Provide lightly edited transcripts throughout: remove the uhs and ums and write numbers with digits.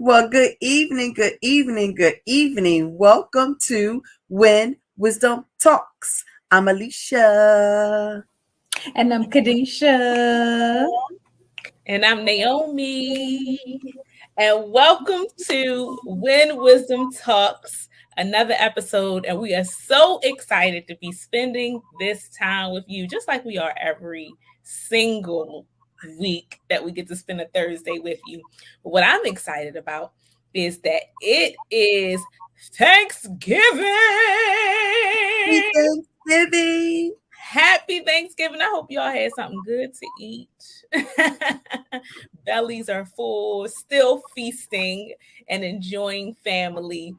Well, good evening, good evening, good evening. Welcome to When Wisdom Talks. I'm Alicia. And I'm Kadesha. And I'm Naomi. And welcome to When Wisdom Talks, another episode. And we are so excited to be spending this time with you, just like we are every single week that we get to spend a Thursday with you. But what I'm excited about is that it is Thanksgiving. Happy Thanksgiving. Happy Thanksgiving. I hope y'all had something good to eat. Bellies are full, still feasting and enjoying family.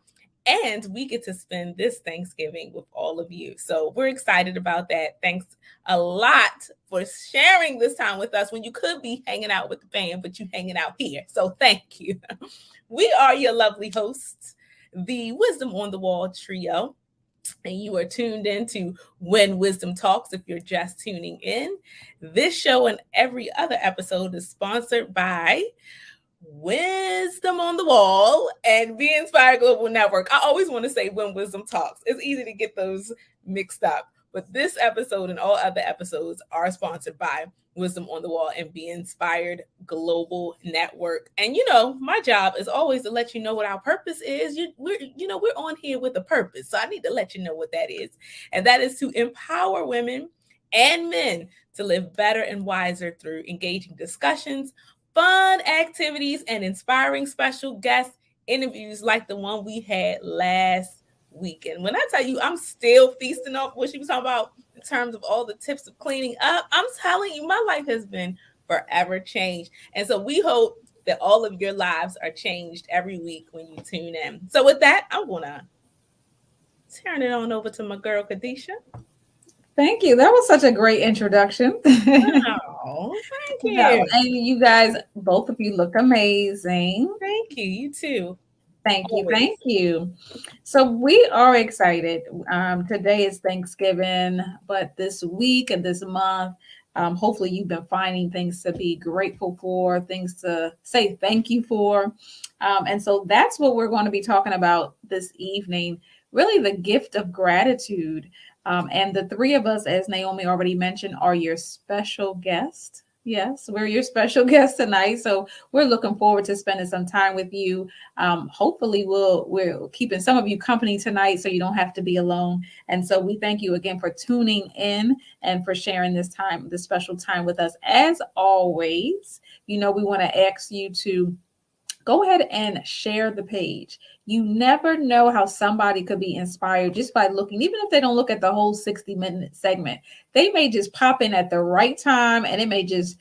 And we get to spend this Thanksgiving with all of you. So we're excited about that. Thanks a lot for sharing this time with us when you could be hanging out with the fam, but you hanging out here. So thank you. We are your lovely hosts, the Wisdom on the Wall trio, and you are tuned in to When Wisdom Talks if you're just tuning in. This show and every other episode is sponsored by Wisdom on the Wall and Be Inspired Global Network. I always want to say When Wisdom Talks. It's easy to get those mixed up. But this episode and all other episodes are sponsored by Wisdom on the Wall and Be Inspired Global Network. And my job is always to let you know what our purpose is. We're on here with a purpose. So I need to let you know what that is. And that is to empower women and men to live better and wiser through engaging discussions, fun activities, and inspiring special guest interviews like the one we had last week. And when I tell you I'm still feasting off what she was talking about in terms of all the tips of cleaning up, I'm telling you my life has been forever changed. And so we hope that all of your lives are changed every week when you tune in. So with that, I'm gonna turn it on over to my girl Kadesha. Thank you. That was such a great introduction. Oh, thank you. And you guys, both of you look amazing. Thank you. You too. Thank you. Always. Thank you. So we are excited. Today is Thanksgiving, but this week and this month, hopefully you've been finding things to be grateful for, things to say thank you for. And so that's what we're going to be talking about this evening, really the gift of gratitude. And the three of us, as Naomi already mentioned, are your special guest. Yes, we're your special guest tonight. So we're looking forward to spending some time with you. Hopefully we're keeping some of you company tonight so you don't have to be alone. And so we thank you again for tuning in and for sharing this time, this special time with us. As always, we want to ask you to go ahead and share the page. You never know how somebody could be inspired just by looking, even if they don't look at the whole 60-minute segment. They may just pop in at the right time and it may just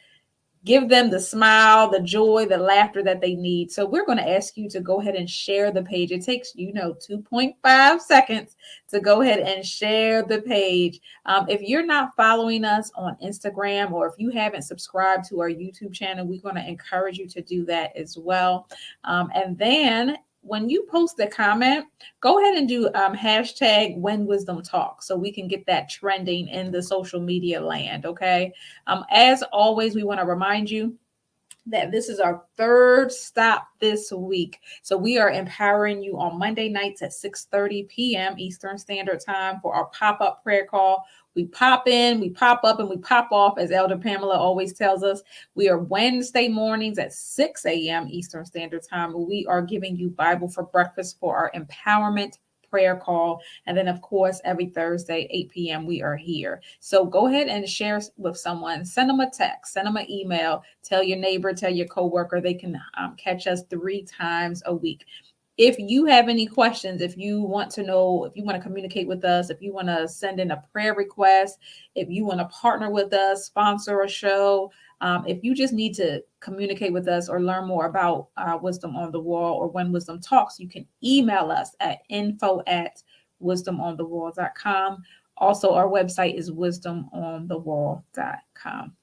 give them the smile, the joy, the laughter that they need. So we're going to ask you to go ahead and share the page. It takes, 2.5 seconds to go ahead and share the page. If you're not following us on Instagram or if you haven't subscribed to our YouTube channel, we're going to encourage you to do that as well. And then when you post a comment, go ahead and do hashtag When Wisdom Talk so we can get that trending in the social media land. Okay. As always, we want to remind you that this is our third stop this week. So we are empowering you on Monday nights at 6:30 p.m. Eastern Standard Time for our pop-up prayer call. We pop in, we pop up, and we pop off, as Elder Pamela always tells us. We are Wednesday mornings at 6 a.m. Eastern Standard Time. We are giving you Bible for breakfast for our empowerment prayer call. And then, of course, every Thursday, 8 p.m., we are here. So go ahead and share with someone. Send them a text, send them an email, tell your neighbor, tell your coworker. They can catch us 3 times a week. If you have any questions, if you want to know, if you want to communicate with us, if you want to send in a prayer request, if you want to partner with us, sponsor a show, if you just need to communicate with us or learn more about Wisdom on the Wall or When Wisdom Talks, you can email us at info@wisdomonthewall.com. Also, our website is wisdomonthewall.com.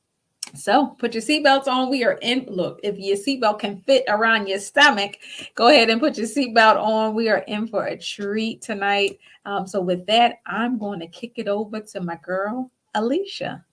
So put your seatbelts on. We are in. Look, if your seatbelt can fit around your stomach, go ahead and put your seatbelt on. We are in for a treat tonight. So with that, I'm going to kick it over to my girl, Alisha.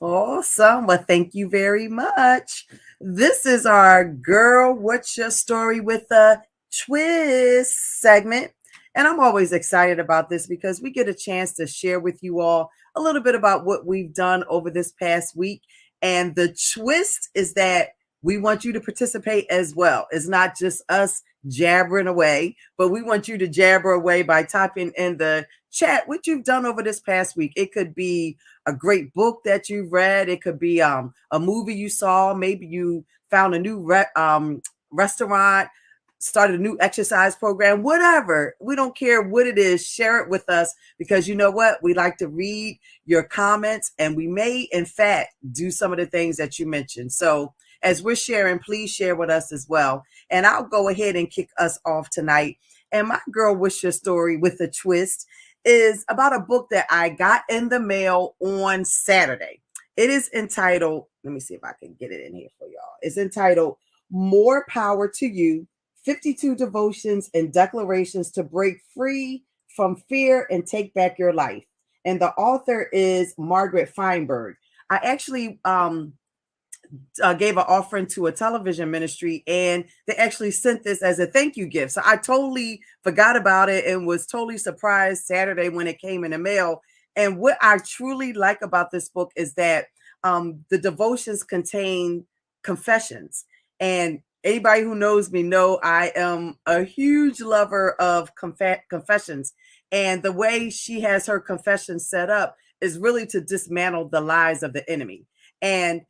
Awesome. Well, thank you very much. This is our Girl, What's Your Story with a Twist segment. And I'm always excited about this because we get a chance to share with you all a little bit about what we've done over this past week. And the twist is that we want you to participate as well. It's not just us jabbering away, but we want you to jabber away by typing in the chat what you've done over this past week. It could be a great book that you've read. It could be a movie you saw. Maybe you found a new restaurant, started a new exercise program, whatever. We don't care what it is. Share it with us because you know what? We like to read your comments and we may, in fact, do some of the things that you mentioned. So as we're sharing, please share with us as well. And I'll go ahead and kick us off tonight. And my girl, What's Your Story with a Twist, is about a book that I got in the mail on Saturday. It is entitled, let me see if I can get it in here for y'all. It's entitled More Power to You, 52 Devotions and Declarations to Break Free from Fear and Take Back Your Life. And the author is Margaret Feinberg. I actually gave an offering to a television ministry and they actually sent this as a thank you gift. So I totally forgot about it and was totally surprised Saturday when it came in the mail. And what I truly like about this book is that the devotions contain confessions. And anybody who knows me know I am a huge lover of confessions. And the way she has her confessions set up is really to dismantle the lies of the enemy. And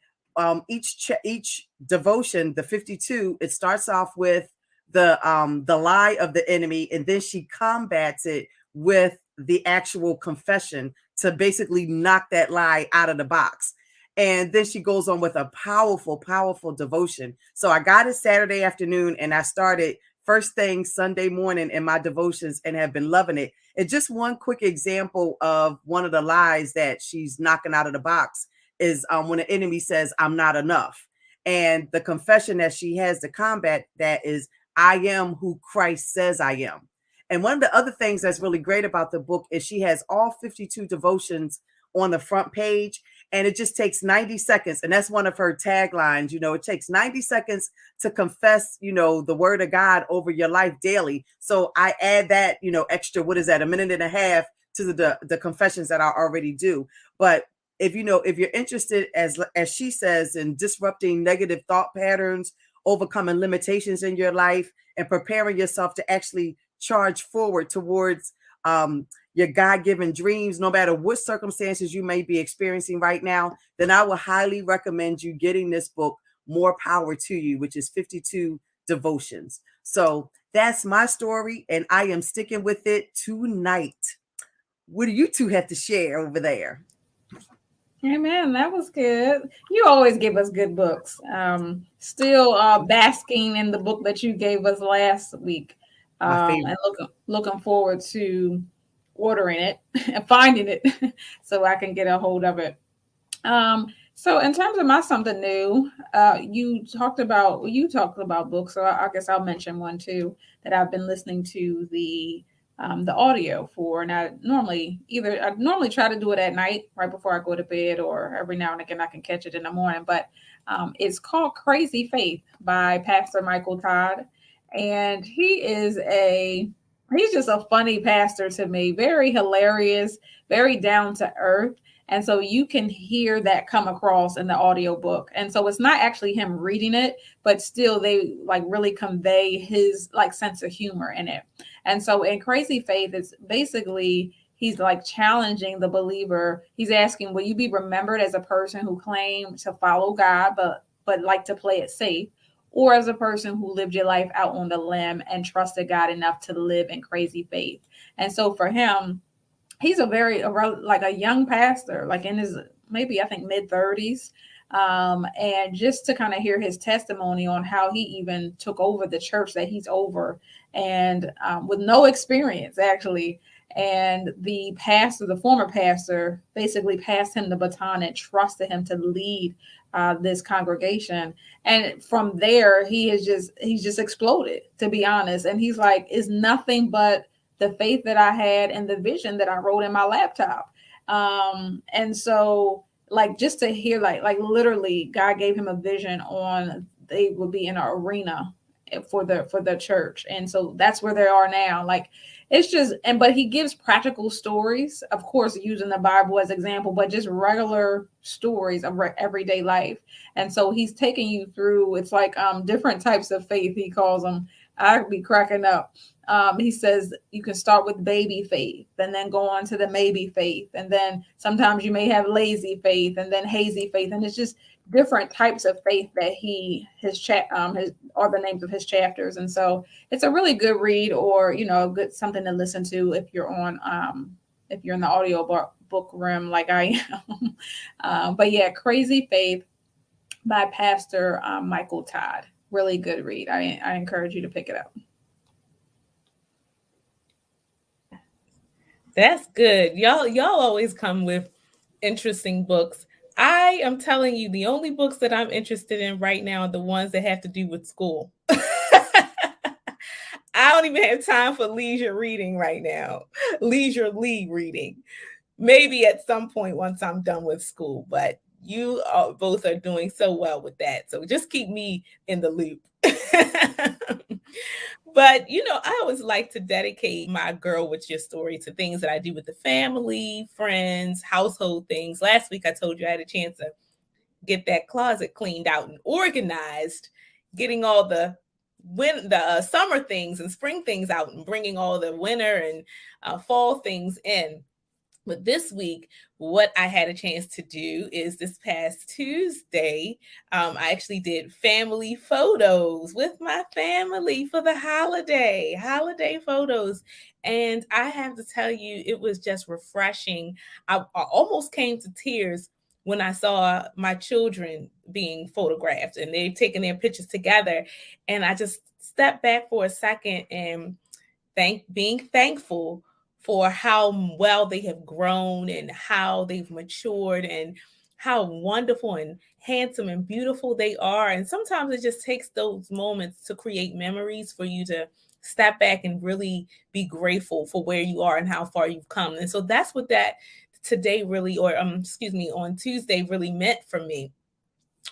each devotion, the 52, it starts off with the lie of the enemy, and then she combats it with the actual confession to basically knock that lie out of the box. And then she goes on with a powerful, powerful devotion. So I got it Saturday afternoon and I started first thing Sunday morning in my devotions and have been loving it. And just one quick example of one of the lies that she's knocking out of the box is when the enemy says, I'm not enough. And the confession that she has to combat that is, I am who Christ says I am. And one of the other things that's really great about the book is she has all 52 devotions on the front page, and it just takes 90 seconds. And that's one of her taglines. You know, it takes 90 seconds to confess, you know, the word of God over your life daily. So I add that, you know, extra, what is that, a minute and a half to the confessions that I already do. But if you know, if you're interested, as she says, in disrupting negative thought patterns, overcoming limitations in your life, and preparing yourself to actually charge forward towards your God-given dreams, no matter what circumstances you may be experiencing right now, then I would highly recommend you getting this book, More Power to You, which is 52 devotions. So that's my story, and I am sticking with it tonight. What do you two have to share over there? Amen. That was good. You always give us good books. Still basking in the book that you gave us last week. My favorite. And looking forward to ordering it and finding it so I can get a hold of it. So in terms of my something new, you talked about books, so I guess I'll mention one too that I've been listening to the audio for, and I normally try to do it at night right before I go to bed, or every now and again I can catch it in the morning. But it's called Crazy Faith by Pastor Michael Todd, and he's just a funny pastor to me, very hilarious, very down to earth. And so you can hear that come across in the audiobook. And so it's not actually him reading it, but still they like really convey his like sense of humor in it. And so in Crazy Faith, it's basically he's like challenging the believer. He's asking, will you be remembered as a person who claimed to follow God, but like to play it safe? Or as a person who lived your life out on the limb and trusted God enough to live in crazy faith? And so for him, he's like a young pastor, like in his maybe I think mid-30s. And just to kind of hear his testimony on how he even took over the church that he's over, and with no experience actually. And the former pastor, basically passed him the baton and trusted him to lead this congregation. And from there, he's just exploded, to be honest. And he's like, it's nothing but the faith that I had and the vision that I wrote in my laptop. And so like just to hear like literally God gave him a vision on they would be in an arena for the church, and so that's where they are now. Like it's just, and but he gives practical stories, of course using the Bible as example, but just regular stories of everyday life. And so he's taking you through, it's like different types of faith, he calls them. I'd be cracking up. He says you can start with baby faith and then go on to the maybe faith, and then sometimes you may have lazy faith and then hazy faith, and it's just different types of faith that his chat his are the names of his chapters. And so it's a really good read, or good something to listen to if you're in the audio book room like I am. But yeah, Crazy Faith by Pastor Michael Todd. Really good read. I encourage you to pick it up. That's good. Y'all always come with interesting books. I am telling you, the only books that I'm interested in right now are the ones that have to do with school. I don't even have time for leisure reading right now. Leisurely reading. Maybe at some point once I'm done with school, but you both are doing so well with that. So just keep me in the loop. But I always like to dedicate my Girl What's Your Story to things that I do with the family, friends, household things. Last week I told you I had a chance to get that closet cleaned out and organized, getting all the summer things and spring things out and bringing all the winter and fall things in. But this week, what I had a chance to do is this past Tuesday, I actually did family photos with my family for the holiday photos. And I have to tell you, it was just refreshing. I almost came to tears when I saw my children being photographed and they're taking their pictures together. And I just stepped back for a second and being thankful for how well they have grown and how they've matured and how wonderful and handsome and beautiful they are. And sometimes it just takes those moments to create memories for you to step back and really be grateful for where you are and how far you've come. And so that's what that today really, or excuse me, on Tuesday really meant for me,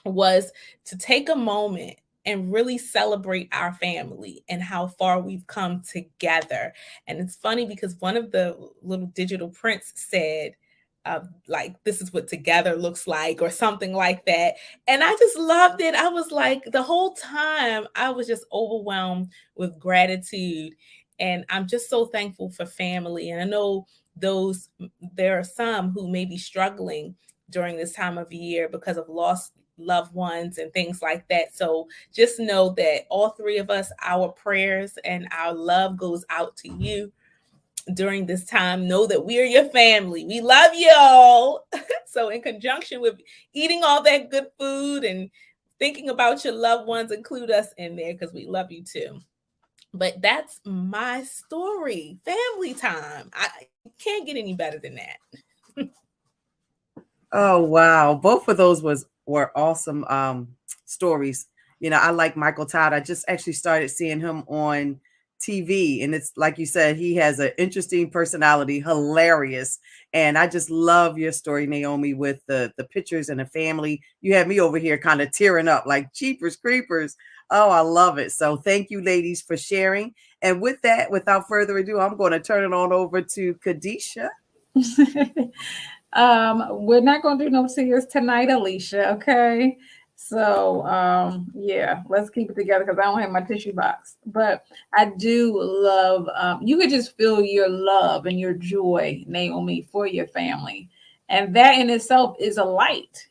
was to take a moment and really celebrate our family and how far we've come together. And it's funny because one of the little digital prints said, like, this is what together looks like, or something like that. And I just loved it. I was like, the whole time, I was just overwhelmed with gratitude. And I'm just so thankful for family. And I know there are some who may be struggling during this time of year because of lost loved ones and things like that. So just know that all three of us, our prayers and our love goes out to you during this time. Know that we are your family. We love y'all. So in conjunction with eating all that good food and thinking about your loved ones, include us in there because we love you too. But that's my story. Family time. I can't get any better than that. Oh wow, both of those were awesome stories. I like Michael Todd. I just actually started seeing him on TV, and it's like you said, he has an interesting personality, hilarious. And I just love your story, Naomi, with the pictures and the family. You had me over here kind of tearing up like Jeepers Creepers. Oh, I love it. So thank you, ladies, for sharing. And with that, without further ado, I'm going to turn it on over to Kadesha. We're not going to do no tears tonight, Alisha. Okay. So, yeah, let's keep it together because I don't have my tissue box. But I do love, you could just feel your love and your joy, Naomi, for your family. And that in itself is a light,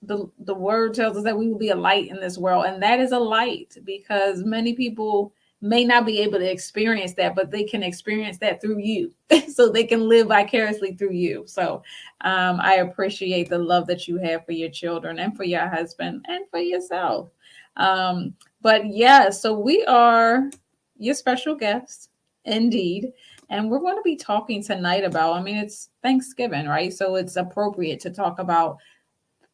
the word tells us that we will be a light in this world. And that is a light because many people may not be able to experience that, but they can experience that through you. So they can live vicariously through you. So I appreciate the love that you have for your children and for your husband and for yourself. But yeah, so we are your special guests, indeed. And we're going to be talking tonight about, it's Thanksgiving, right? So it's appropriate to talk about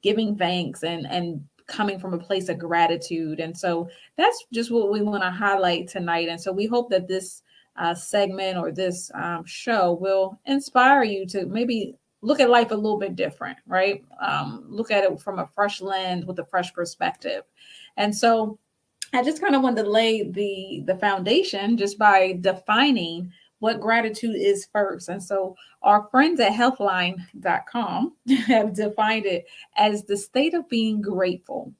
giving thanks and coming from a place of gratitude. And so that's just what we want to highlight tonight. And so we hope that this segment or this show will inspire you to maybe look at life a little bit different, right? Look at it from a fresh lens with a fresh perspective. And so I just kind of wanted to lay the foundation just by defining what gratitude is first. And so our friends at healthline.com have defined it as the state of being grateful.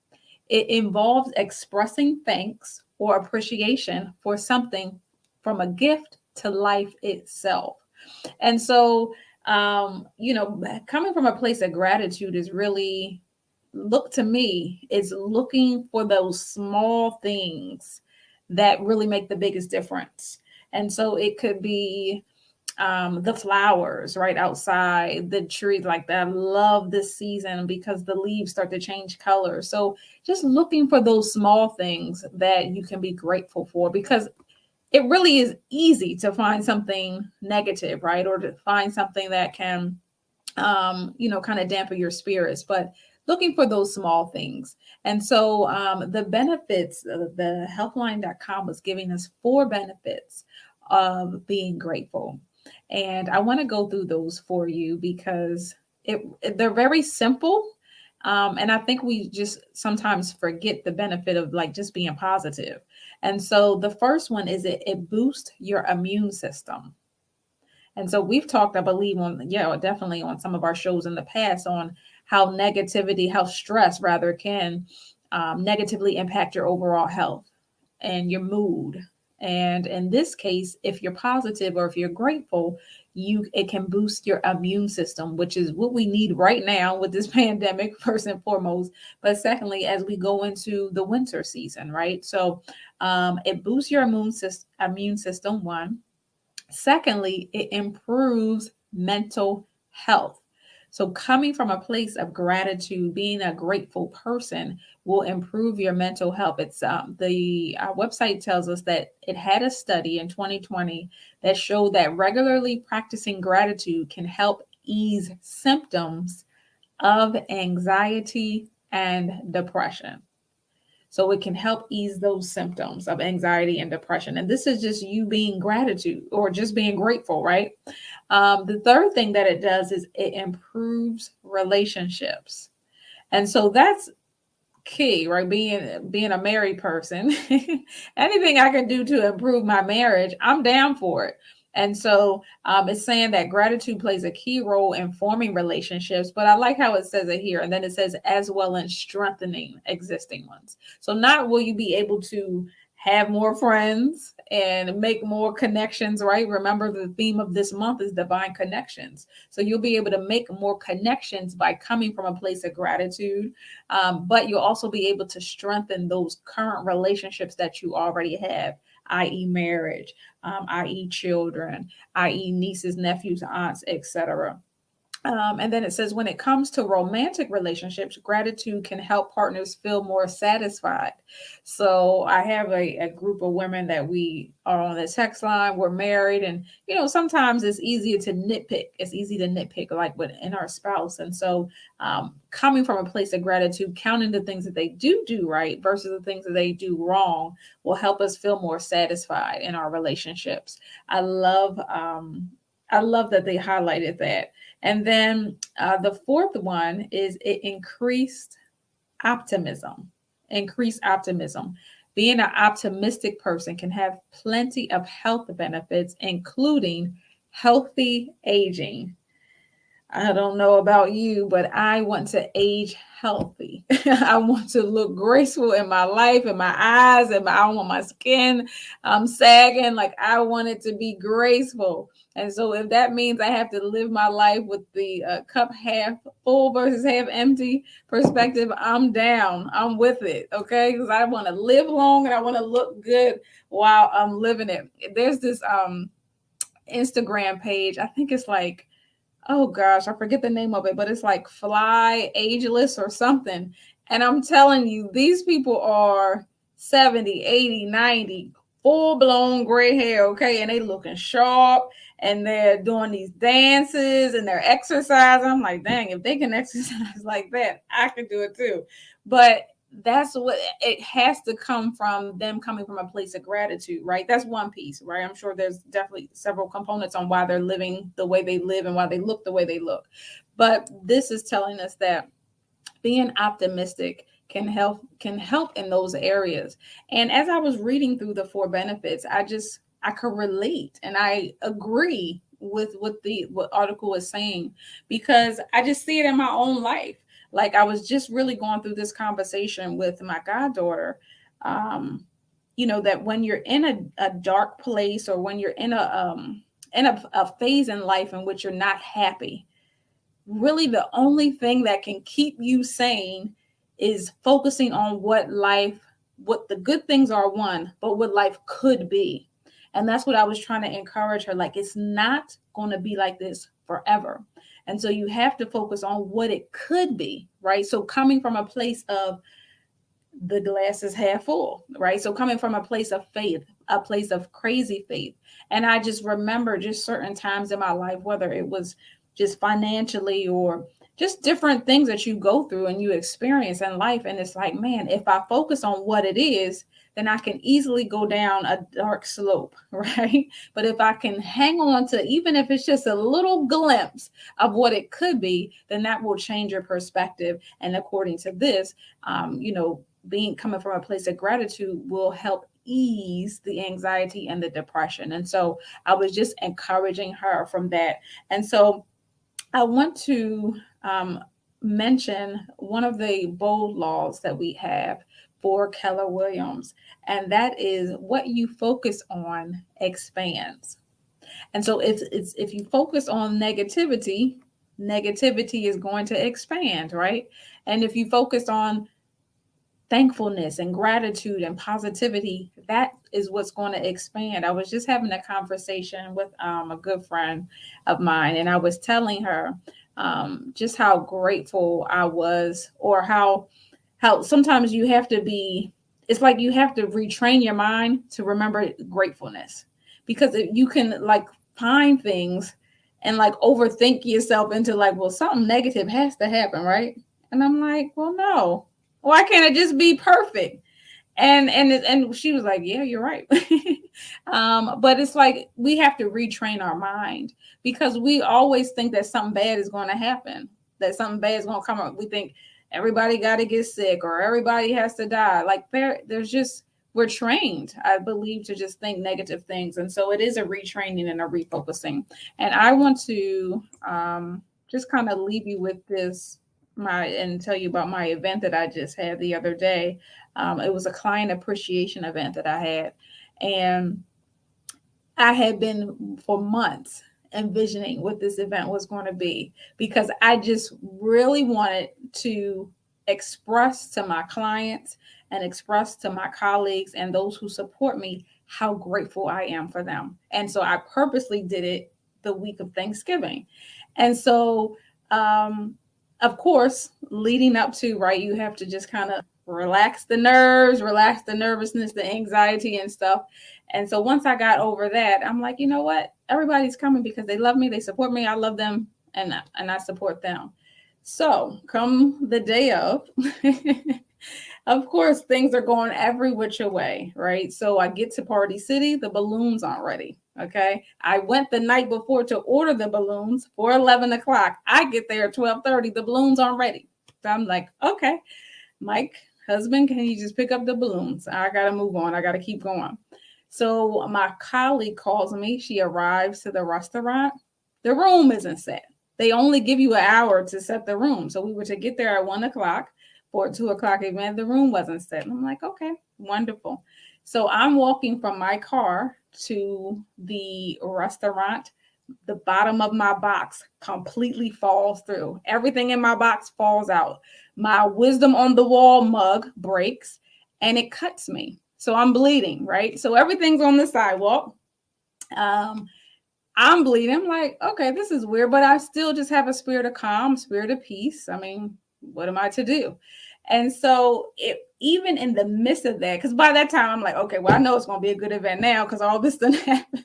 It involves expressing thanks or appreciation for something, from a gift to life itself. And so, coming from a place of gratitude is really, look to me, is looking for those small things that really make the biggest difference. And so it could be the flowers right outside, the trees like that. I love this season because the leaves start to change color. So just looking for those small things that you can be grateful for, because it really is easy to find something negative, right? Or to find something that can, kind of dampen your spirits, but looking for those small things. And so the benefits, the healthline.com was giving us 4 benefits of being grateful. And I want to go through those for you because they're very simple. And I think we just sometimes forget the benefit of like just being positive. And so the first one is it boosts your immune system. And so we've talked, I believe, definitely on some of our shows in the past on how negativity, how stress rather can negatively impact your overall health and your mood. And in this case, if you're positive or if you're grateful, it can boost your immune system, which is what we need right now with this pandemic, first and foremost. But secondly, as we go into the winter season, right? So it boosts your immune system, one. Secondly, it improves mental health. So, coming from a place of gratitude, being a grateful person will improve your mental health. It's the our website tells us that it had a study in 2020 that showed that regularly practicing gratitude can help ease symptoms of anxiety and depression. So it can help ease those symptoms of anxiety and depression. And this is just you being gratitude or just being grateful, right? The third thing that it does is it improves relationships. And so that's key, right? Being a married person, anything I can do to improve my marriage, I'm down for it. And so it's saying that gratitude plays a key role in forming relationships, but I like how it says it here. And then it says, as well in strengthening existing ones. So not will you be able to have more friends and make more connections, right? Remember, the theme of this month is divine connections. So you'll be able to make more connections by coming from a place of gratitude, but you'll also be able to strengthen those current relationships that you already have, i.e. marriage, i.e. children, i.e. nieces, nephews, aunts, etc. And then it says, when it comes to romantic relationships, gratitude can help partners feel more satisfied. So I have a group of women that we are on the text line. We're married, and sometimes it's easier to nitpick. It's easy to nitpick like within our spouse. And so coming from a place of gratitude, counting the things that they do right versus the things that they do wrong will help us feel more satisfied in our relationships. I love that they highlighted that. And then the fourth one is it increased optimism. Increased optimism. Being an optimistic person can have plenty of health benefits, including healthy aging. I don't know about you, but I want to age healthy. I want to look graceful in my life, in my eyes, and I want my skin sagging. Like, I want it to be graceful. And so if that means I have to live my life with the cup half full versus half empty perspective, I'm down. I'm with it. Okay. Because I want to live long and I want to look good while I'm living it. There's this Instagram page. I think it's like, oh gosh, I forget the name of it, but it's like Fly Ageless or something. And I'm telling you, these people are 70, 80, 90, full blown gray hair. Okay. And they looking sharp and they're doing these dances and they're exercising. I'm like, dang, if they can exercise like that, I can do it too. But that's what it has to come from, them coming from a place of gratitude, right? That's one piece, right? I'm sure there's definitely several components on why they're living the way they live and why they look the way they look. But this is telling us that being optimistic can help in those areas. And as I was reading through the four benefits, I could relate and I agree with what article was saying, because I just see it in my own life. Like, I was just really going through this conversation with my goddaughter. That when you're in a dark place, or when you're in a phase in life in which you're not happy, really the only thing that can keep you sane is focusing on what the good things are, one, but what life could be. And that's what I was trying to encourage her. Like, it's not going to be like this forever. And so you have to focus on what it could be, right? So coming from a place of the glass is half full, right? So coming from a place of faith, a place of crazy faith. And I just remember just certain times in my life, whether it was just financially or just different things that you go through and you experience in life. And it's like, man, if I focus on what it is, then I can easily go down a dark slope, right? But if I can hang on to, even if it's just a little glimpse of what it could be, then that will change your perspective. And according to this, coming from a place of gratitude will help ease the anxiety and the depression. And so I was just encouraging her from that. And so I want to mention one of the bold laws that we have for Keller Williams, and that is what you focus on expands. And so if you focus on negativity is going to expand, right? And if you focus on thankfulness and gratitude and positivity, that is what's going to expand. I was just having a conversation with a good friend of mine, and I was telling her just how grateful I was, or how sometimes you have to be, it's like you have to retrain your mind to remember gratefulness, because you can like find things and like overthink yourself into like, well, something negative has to happen, right? And I'm like, well, no. Why can't it just be perfect? And she was like, yeah, you're right. But it's like we have to retrain our mind, because we always think that something bad is going to happen, that something bad is going to come up. We think everybody got to get sick or everybody has to die. Like there's just, we're trained, I believe, to just think negative things. And so it is a retraining and a refocusing. And I want to just kind of leave you with this and tell you about my event that I just had the other day. It was a client appreciation event that I had, and I had been for months envisioning what this event was going to be, because I just really wanted to express to my clients and express to my colleagues and those who support me how grateful I am for them. And so I purposely did it the week of Thanksgiving. And so of course, leading up to, right, you have to just kind of relax the nerves, relax the nervousness, the anxiety and stuff. And so once I got over that, I'm like, you know what? Everybody's coming because they love me, they support me, I love them, and I support them. So come the day of course, things are going every which way, right? So I get to Party City, the balloons aren't ready. Okay. I went the night before to order the balloons for 11 o'clock. I get there at 12:30. The balloons aren't ready. So I'm like, okay, Mike, husband, can you just pick up the balloons? I got to move on. I got to keep going. So my colleague calls me. She arrives to the restaurant. The room isn't set. They only give you an hour to set the room. So we were to get there at 1 o'clock for a 2 o'clock event. The room wasn't set. And I'm like, okay, wonderful. So I'm walking from my car to the restaurant. The bottom of my box completely falls through. Everything in my box falls out. My Wisdom on the Wall mug breaks and it cuts me. So I'm bleeding, right? So everything's on the sidewalk. I'm bleeding. I'm like, okay, this is weird, but I still just have a spirit of calm, spirit of peace. I mean, what am I to do? And so even in the midst of that, because by that time I'm like, okay, well, I know it's going to be a good event now because all this done happened.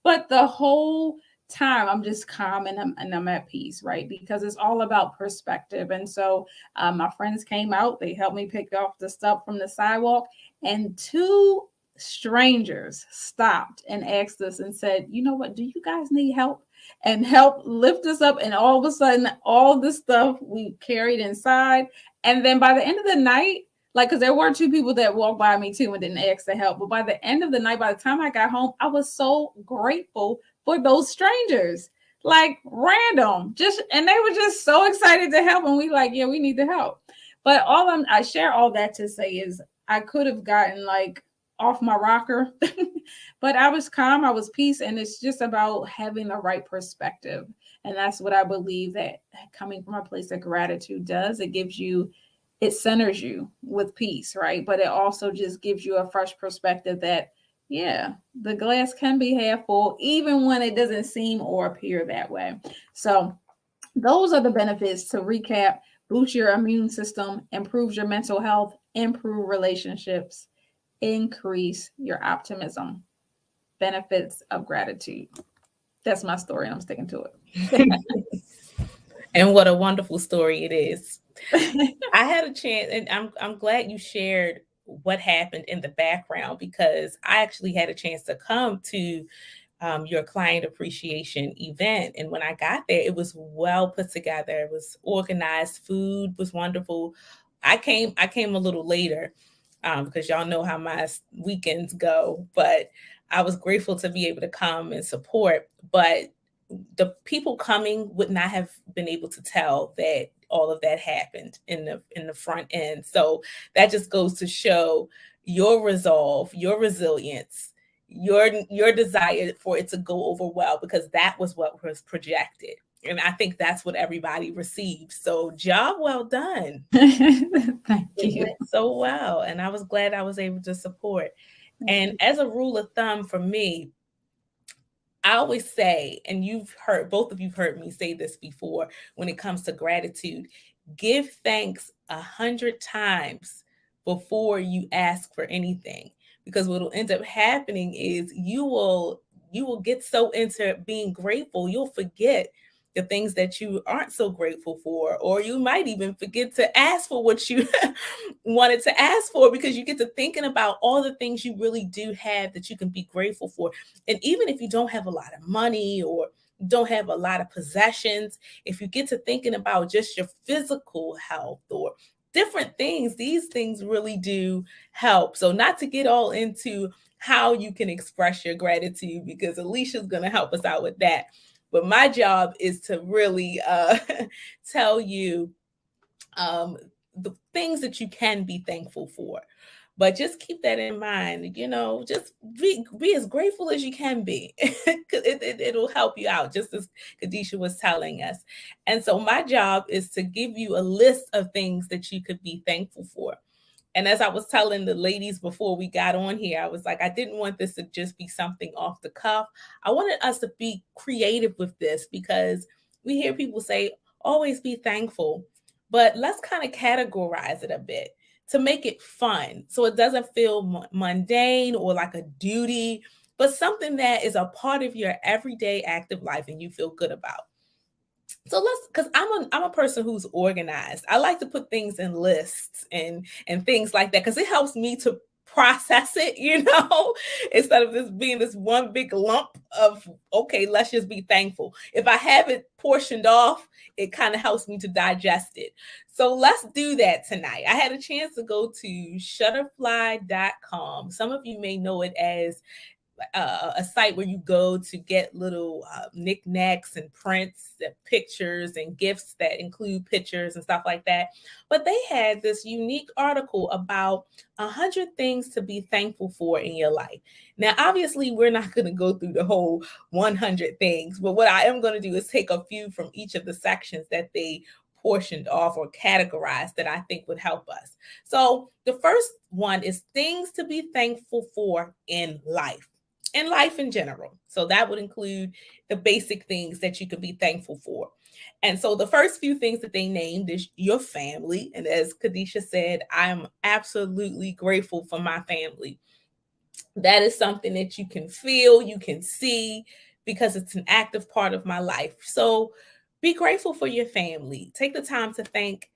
But the whole time, I'm just calm and I'm at peace, right? Because it's all about perspective. And so my friends came out, they helped me pick off the stuff from the sidewalk, and two strangers stopped and asked us and said, you know what, do you guys need help? And help lift us up. And all of a sudden, all the stuff we carried inside. And then by the end of the night, like, because there were two people that walked by me too and didn't ask to help. But by the end of the night, by the time I got home, I was so grateful for those strangers, like random, and they were just so excited to help. And we like, yeah, we need the help. But I share all that to say is I could have gotten like off my rocker, but I was calm, I was peace. And it's just about having the right perspective. And that's what I believe that coming from a place of gratitude does. It centers you with peace, right? But it also just gives you a fresh perspective that, yeah, the glass can be half full, even when it doesn't seem or appear that way. So those are the benefits. To recap: boost your immune system, improves your mental health, improve relationships, increase your optimism. Benefits of gratitude. That's my story, and I'm sticking to it. And what a wonderful story it is. I had a chance, and I'm glad you shared what happened in the background, because I actually had a chance to come to your client appreciation event. And when I got there, it was well put together. It was organized. Food was wonderful. I came a little later because y'all know how my weekends go, but I was grateful to be able to come and support. But the people coming would not have been able to tell that all of that happened in the front end. So that just goes to show your resolve, your resilience, your desire for it to go over well, because that was what was projected. And I think that's what everybody received. So job well done. Thank It you. went so well. And I was glad I was able to support. And as a rule of thumb for me, I always say, and both of you've heard me say this before, when it comes to gratitude, give thanks 100 times before you ask for anything. Because what will end up happening is you will get so into being grateful, you'll forget the things that you aren't so grateful for, or you might even forget to ask for what you wanted to ask for, because you get to thinking about all the things you really do have that you can be grateful for. And even if you don't have a lot of money or don't have a lot of possessions, if you get to thinking about just your physical health or different things, these things really do help. So not to get all into how you can express your gratitude, because Alicia's going to help us out with that. But my job is to really tell you the things that you can be thankful for. But just keep that in mind, just be as grateful as you can be, because it'll help you out, just as Kadesha was telling us. And so my job is to give you a list of things that you could be thankful for. And as I was telling the ladies before we got on here, I was like, I didn't want this to just be something off the cuff. I wanted us to be creative with this, because we hear people say, always be thankful. But let's kind of categorize it a bit to make it fun, so it doesn't feel mundane or like a duty, but something that is a part of your everyday active life and you feel good about. So because I'm a person who's organized. I like to put things in lists and things like that, because it helps me to process it, instead of this being this one big lump of, okay, let's just be thankful. If I have it portioned off, it kind of helps me to digest it. So let's do that tonight. I had a chance to go to shutterfly.com. Some of you may know it as a site where you go to get little knickknacks and prints and pictures and gifts that include pictures and stuff like that. But they had this unique article about 100 things to be thankful for in your life. Now, obviously, we're not going to go through the whole 100 things, but what I am going to do is take a few from each of the sections that they portioned off or categorized that I think would help us. So the first one is things to be thankful for in life. In life in general. So that would include the basic things that you can be thankful for. And so the first few things that they named is your family. And as Kadesha said, I'm absolutely grateful for my family. That is something that you can feel, you can see. because it's an active part of my life. So be grateful for your family. Take the time to thank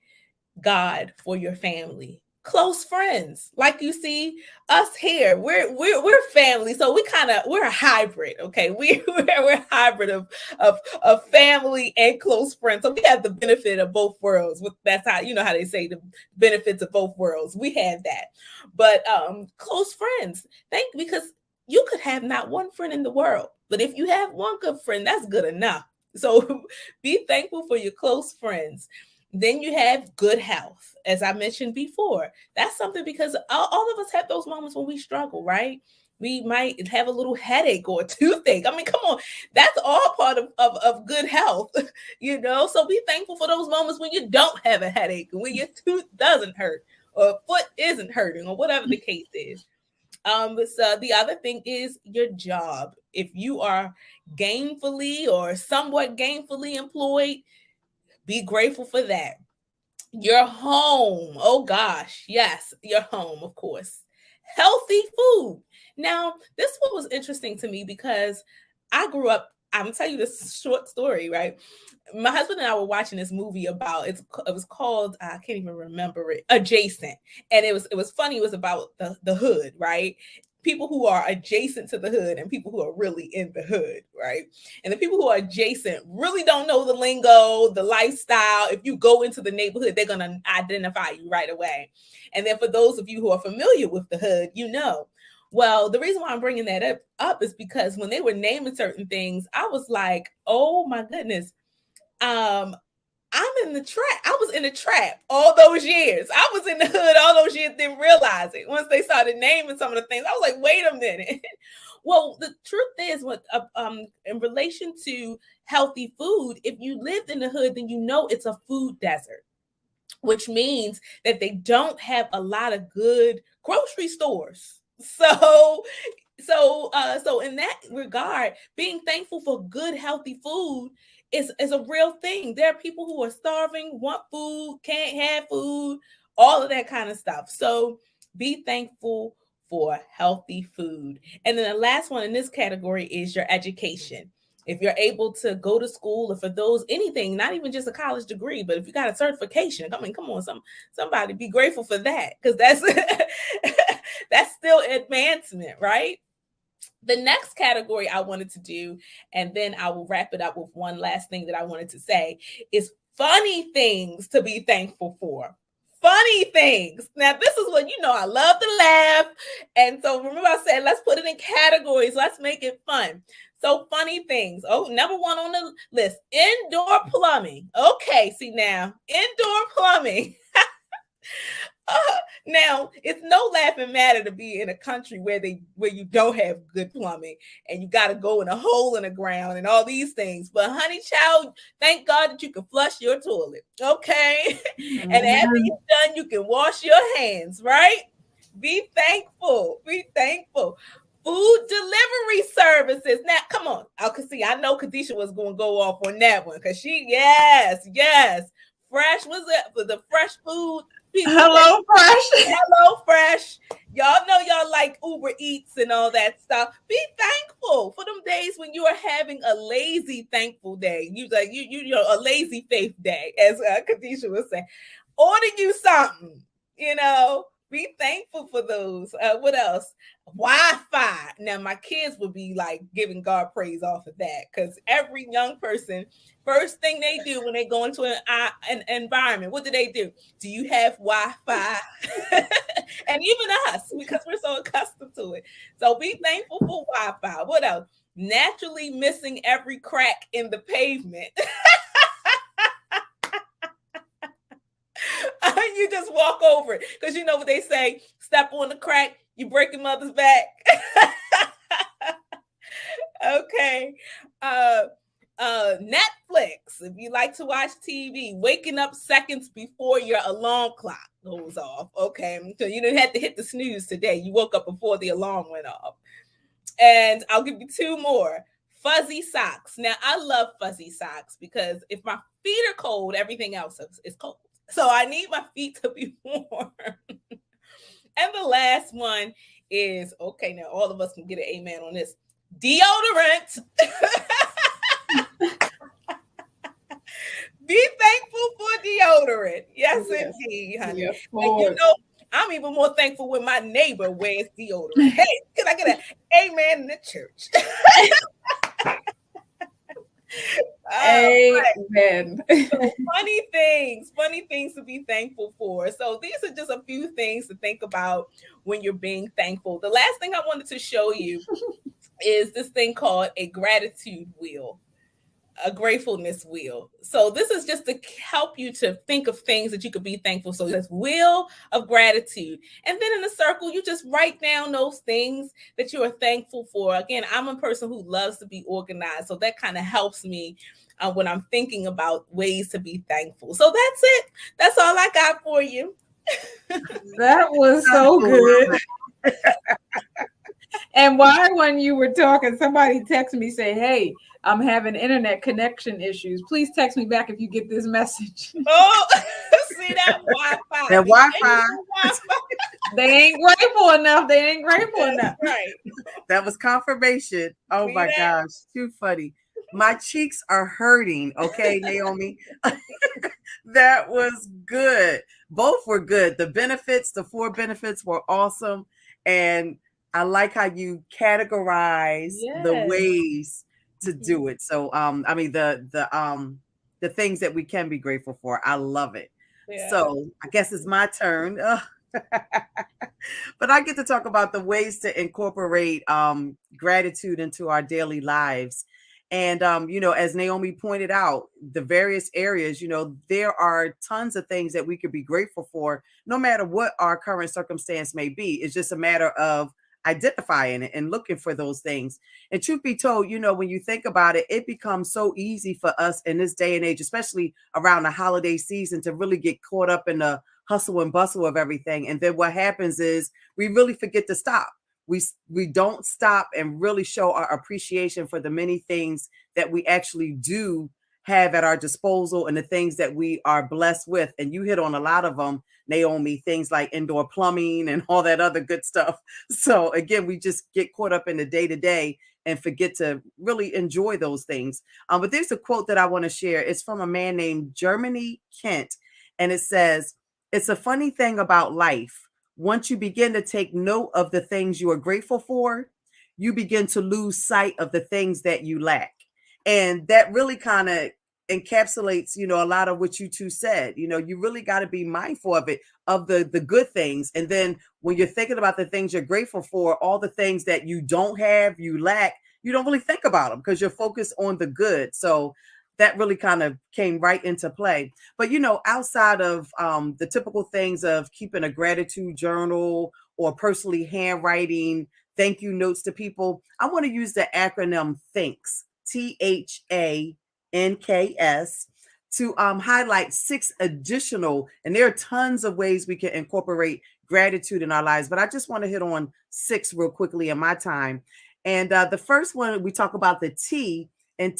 God for your family. Close friends, like you see us here, we're family, so we're a hybrid. Okay, we're a hybrid of family and close friends. So we have the benefit of both worlds. That's how, you know how they say the benefits of both worlds. We have that, but close friends. Because you could have not one friend in the world, but if you have one good friend, that's good enough. So be thankful for your close friends. Then you have good health, as I mentioned before. That's something, because all of us have those moments when we struggle, right? We might have a little headache or a toothache. I mean, come on, that's all part of good health, you know? So be thankful for those moments when you don't have a headache, when your tooth doesn't hurt or foot isn't hurting or whatever the case is. So the other thing is your job. If you are gainfully or somewhat gainfully employed, be grateful for that. Your home. Oh gosh. Yes, your home, of course. Healthy food. Now, this one was interesting to me because I grew up. I'm gonna tell you this short story, right? My husband and I were watching this movie about it was called, I can't even remember it, Adjacent. And it was funny. It was about the hood, right? People who are adjacent to the hood and people who are really in the hood, right? And the people who are adjacent really don't know the lingo, the lifestyle. If you go into the neighborhood, they're going to identify you right away. And then for those of you who are familiar with the hood, you know. Well, the reason why I'm bringing that up is because when they were naming certain things, I was like, oh my goodness. I'm in the trap. I was in the trap all those years. I was in the hood all those years, didn't realize it. Once they started naming some of the things, I was like, wait a minute. Well, the truth is, in relation to healthy food, if you lived in the hood, then you know it's a food desert, which means that they don't have a lot of good grocery stores. So in that regard, being thankful for good, healthy food is a real thing. There are people who are starving, want food, can't have food, all of that kind of stuff. So be thankful for healthy food. And then the last one in this category is your education. If you're able to go to school, or for those, anything, not even just a college degree, but if you got a certification, come on, somebody be grateful for that, because that's that's still advancement, right? The next category I wanted to do, and then I will wrap it up with one last thing that I wanted to say, is funny things to be thankful for. Funny things. Now, this is what, I love to laugh. And so remember I said, let's put it in categories. Let's make it fun. So funny things. Oh, number one on the list, indoor plumbing. Okay, see now, indoor plumbing. Now, it's no laughing matter to be in a country where you don't have good plumbing and you got to go in a hole in the ground and all these things. But honey child, thank God that you can flush your toilet, okay? And after you're done, you can wash your hands, right? Be thankful. Be thankful. Food delivery services. Now, come on. I can see. I know Kadesha was going to go off on that one because yes. Fresh was it for the fresh food. Hello Fresh. Hello Fresh. Y'all know y'all like Uber Eats and all that stuff. Be thankful for them days when you are having a lazy thankful day. You a lazy faith day, as Kadesha was saying. Order you something, Be thankful for those. What else? Wi-Fi. Now, my kids would be like giving God praise off of that, because every young person, first thing they do when they go into an environment, what do? Do you have Wi-Fi? And even us, because we're so accustomed to it. So be thankful for Wi-Fi. What else? Naturally missing every crack in the pavement. You just walk over it, because you know what they say, step on the crack, you break your mother's back. Okay. Netflix, if you like to watch TV, waking up seconds before your alarm clock goes off. Okay, so you didn't have to hit the snooze today. You woke up before the alarm went off. And I'll give you two more. Fuzzy socks. Now, I love fuzzy socks because if my feet are cold, everything else is cold. So I need my feet to be warm. And the last one is, okay, now all of us can get an amen on this, deodorant. Be thankful for deodorant. Yes, Yes. indeed, honey. Yes, And you Lord. know, I'm even more thankful when my neighbor wears deodorant. Hey, can I get an amen in the church? Amen. So funny things to be thankful for. So these are just a few things to think about when you're being thankful. The last thing I wanted to show you is this thing called a gratitude wheel, a gratefulness wheel. So this is just to help you to think of things that you could be thankful. So this wheel of gratitude. And then in a circle, you just write down those things that you are thankful for. Again, I'm a person who loves to be organized. So that kind of helps me when I'm thinking about ways to be thankful. So that's it. That's all I got for you. That was so good. And why, when you were talking, somebody texted me say, "Hey, I'm having internet connection issues. Please text me back if you get this message." Oh, see that Wi-Fi. That Be Wi-Fi. Wi-Fi. They ain't grateful enough. They ain't grateful That's enough. right. That was confirmation. Oh See my that? gosh, too funny. My cheeks are hurting. Okay, Naomi. That was good. Both were good. The benefits, the 4 benefits were awesome. And I like how you categorize the Yes. ways to do it. So I mean the things that we can be grateful for. I love it. Yeah. So I guess it's my turn. But I get to talk about the ways to incorporate gratitude into our daily lives. And, as Naomi pointed out, the various areas, there are tons of things that we could be grateful for, no matter what our current circumstance may be. It's just a matter of identifying it and looking for those things. And truth be told, when you think about it, it becomes so easy for us in this day and age, especially around the holiday season, to really get caught up in the hustle and bustle of everything. And then what happens is we really forget to stop. We don't stop and really show our appreciation for the many things that we actually do have at our disposal and the things that we are blessed with. And you hit on a lot of them, Naomi, things like indoor plumbing and all that other good stuff. So again, we just get caught up in the day to day and forget to really enjoy those things. But there's a quote that I want to share. It's from a man named Germany Kent. And it says, "It's a funny thing about life. Once you begin to take note of the things you are grateful for, you begin to lose sight of the things that you lack." And that really kind of encapsulates, a lot of what you two said. You really got to be mindful of it, of the good things. And then when you're thinking about the things you're grateful for, all the things that you don't have, you lack, you don't really think about them because you're focused on the good. So that really kind of came right into play. But outside of the typical things of keeping a gratitude journal or personally handwriting thank you notes to people, I want to use the acronym THANKS, THANKS, to highlight 6 additional, and there are tons of ways we can incorporate gratitude in our lives, but I just want to hit on 6 real quickly in my time. And the first one, we talk about the T, and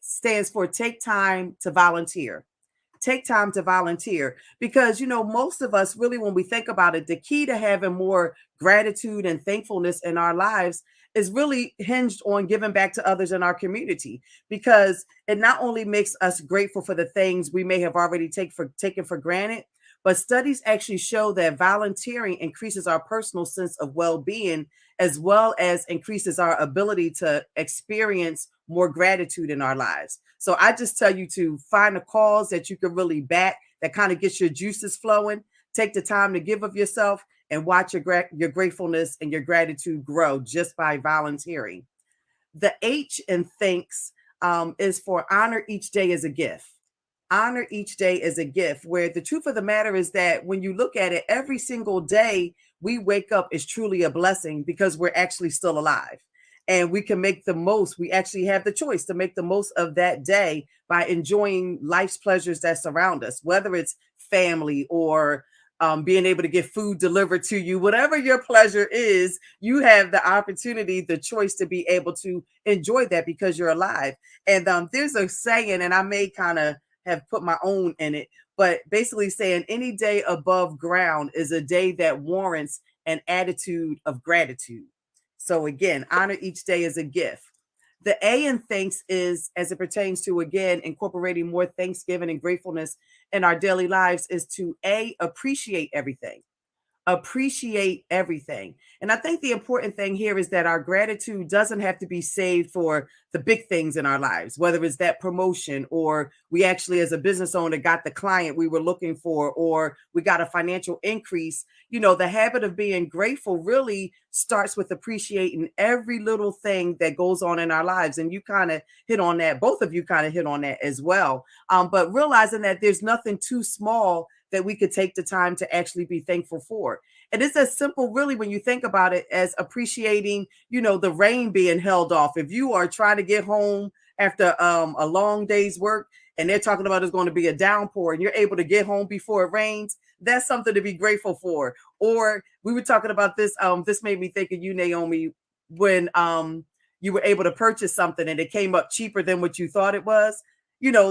stands for take time to volunteer. Take time to volunteer, because most of us really, when we think about it, the key to having more gratitude and thankfulness in our lives is really hinged on giving back to others in our community, because it not only makes us grateful for the things we may have already taken for granted, but studies actually show that volunteering increases our personal sense of well-being, as well as increases our ability to experience more gratitude in our lives. So I just tell you to find a cause that you can really back, that kind of gets your juices flowing. Take the time to give of yourself and watch your gratefulness and your gratitude grow just by volunteering. The H in thanks is for honor each day as a gift. Honor each day as a gift, where the truth of the matter is that when you look at it, every single day we wake up is truly a blessing, because we're actually still alive. And we can make the most. We actually have the choice to make the most of that day by enjoying life's pleasures that surround us, whether it's family or being able to get food delivered to you. Whatever your pleasure is, you have the opportunity, the choice to be able to enjoy that because you're alive. And there's a saying, and I may kind of have put my own in it, but basically saying any day above ground is a day that warrants an attitude of gratitude. So again, honor each day as a gift. The A in thanks is, as it pertains to, again, incorporating more thanksgiving and gratefulness in our daily lives, is to A, appreciate everything. Appreciate everything. And I think the important thing here is that our gratitude doesn't have to be saved for the big things in our lives, whether it's that promotion, or we actually, as a business owner, got the client we were looking for, or we got a financial increase. The habit of being grateful really starts with appreciating every little thing that goes on in our lives. And you kind of hit on that. Both of you kind of hit on that as well. But realizing that there's nothing too small that we could take the time to actually be thankful for. And it's as simple, really, when you think about it, as appreciating, the rain being held off. If you are trying to get home after a long day's work and they're talking about it's going to be a downpour and you're able to get home before it rains, that's something to be grateful for. Or we were talking about this. This made me think of you, Naomi, when you were able to purchase something and it came up cheaper than what you thought it was.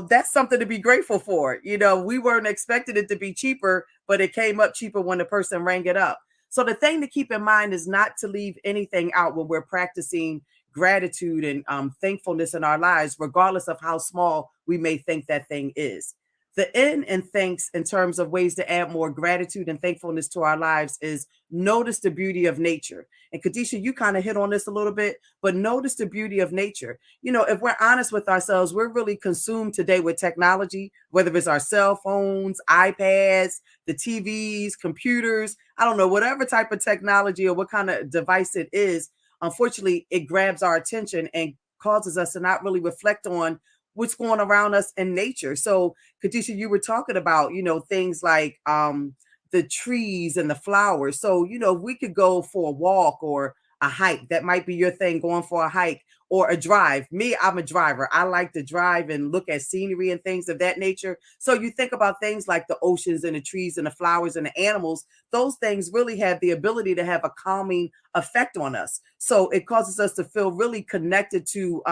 That's something to be grateful for. We weren't expecting it to be cheaper, but it came up cheaper when the person rang it up. So the thing to keep in mind is not to leave anything out when we're practicing gratitude and thankfulness in our lives, regardless of how small we may think that thing is. The N in thanks, in terms of ways to add more gratitude and thankfulness to our lives, is notice the beauty of nature. And Kadesha, you kind of hit on this a little bit, but notice the beauty of nature. If we're honest with ourselves, we're really consumed today with technology, whether it's our cell phones, iPads, the TVs, computers, I don't know, whatever type of technology or what kind of device it is. Unfortunately, it grabs our attention and causes us to not really reflect on what's going around us in nature. So, Kadesha, you were talking about, things like the trees and the flowers. So, we could go for a walk or a hike. That might be your thing, going for a hike or a drive. Me, I'm a driver. I like to drive and look at scenery and things of that nature. So you think about things like the oceans and the trees and the flowers and the animals. Those things really have the ability to have a calming effect on us. So it causes us to feel really connected to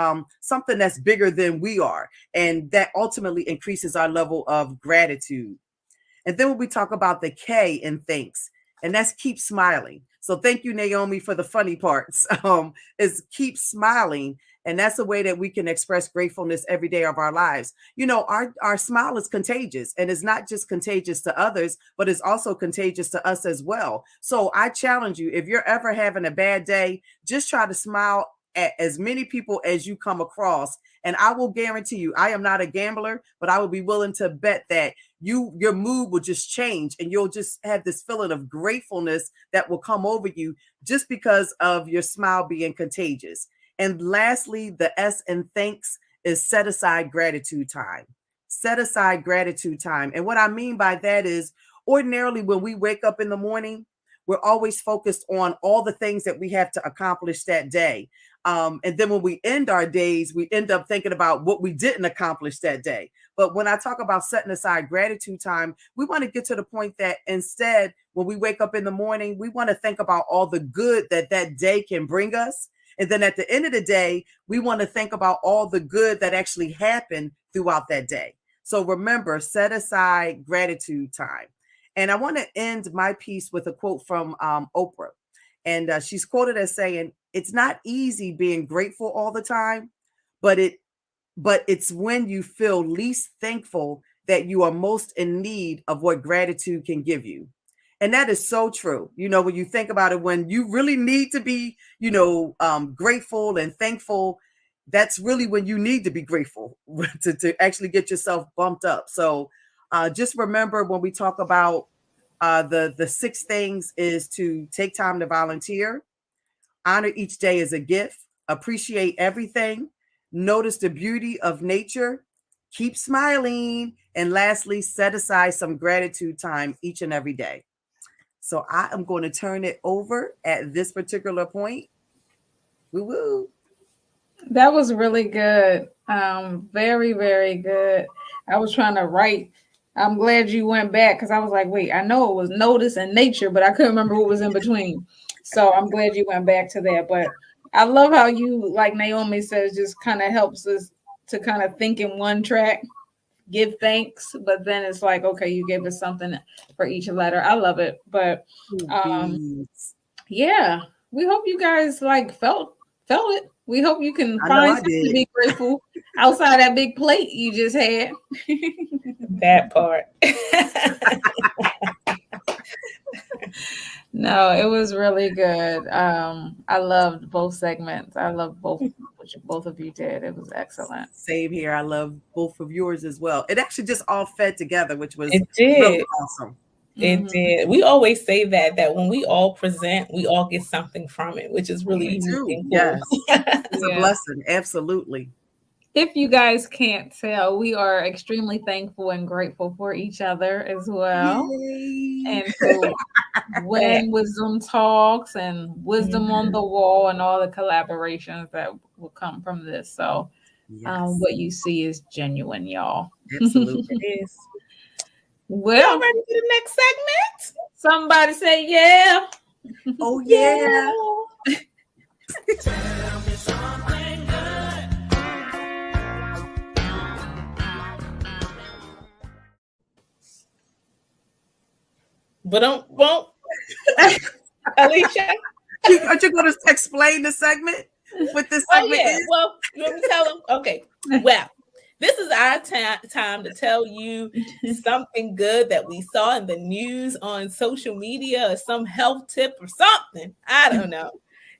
something that's bigger than we are. And that ultimately increases our level of gratitude. And then when we talk about the K in thanks, and that's keep smiling. So thank you, Naomi, for the funny parts. Is keep smiling. And that's a way that we can express gratefulness every day of our lives. Our smile is contagious, and it's not just contagious to others, but it's also contagious to us as well. So I challenge you, if you're ever having a bad day, just try to smile at as many people as you come across. And I will guarantee you, I am not a gambler, but I will be willing to bet that your mood will just change and you'll just have this feeling of gratefulness that will come over you just because of your smile being contagious. And lastly, the S in thanks is set aside gratitude time. Set aside gratitude time. And what I mean by that is, ordinarily when we wake up in the morning, we're always focused on all the things that we have to accomplish that day. And then when we end our days, we end up thinking about what we didn't accomplish that day. But when I talk about setting aside gratitude time, we want to get to the point that instead, when we wake up in the morning, we want to think about all the good that that day can bring us. And then at the end of the day, we want to think about all the good that actually happened throughout that day. So remember, set aside gratitude time. And I want to end my piece with a quote from Oprah. And she's quoted as saying, "It's not easy being grateful all the time, but it's when you feel least thankful that you are most in need of what gratitude can give you." And that is so true. When you think about it, when you really need to be, grateful and thankful, that's really when you need to be grateful to actually get yourself bumped up. So just remember, when we talk about the six things, is to take time to volunteer, honor each day as a gift, appreciate everything, notice the beauty of nature, keep smiling, and lastly, set aside some gratitude time each and every day. So I am going to turn it over at this particular point. Woo woo. That was really good. Very, very good. I was trying to write. I'm glad you went back because I was like, wait, I know it was notice and nature, but I couldn't remember what was in between. So I'm glad you went back to that. But I love how you, like Naomi says, just kind of helps us to kind of think in one track, give thanks, but then it's like, okay, you gave us something for each letter. I love it. But Bees. yeah. we hope you guys like felt it. We hope you can I know find I something to did. be grateful outside that big plate you just had. That part. No, it was really good. I loved both segments. I loved both what both of you did. It was excellent. Same here. I love both of yours as well. It actually just all fed together, which was It really did. awesome. It did. We always say that when we all present, we all get something from it, which is really Me unique too. and cool. Yes. It's a Yeah. blessing. Absolutely. If you guys can't tell, we are extremely thankful and grateful for each other as well. Yay. And so when wisdom talks and wisdom on the wall and all the collaborations that will come from this. So Yes. what you see is genuine, y'all. Absolutely. It is. Well, Y'all ready for the next segment? somebody say yeah. Oh yeah. Tell me something good. But won't Alisha? Aren't you going to explain the segment? What this Oh segment yeah. is? Well, you want me to tell them? Okay. Well, this is our time to tell you something good that we saw in the news on social media or some health tip or something. I don't know.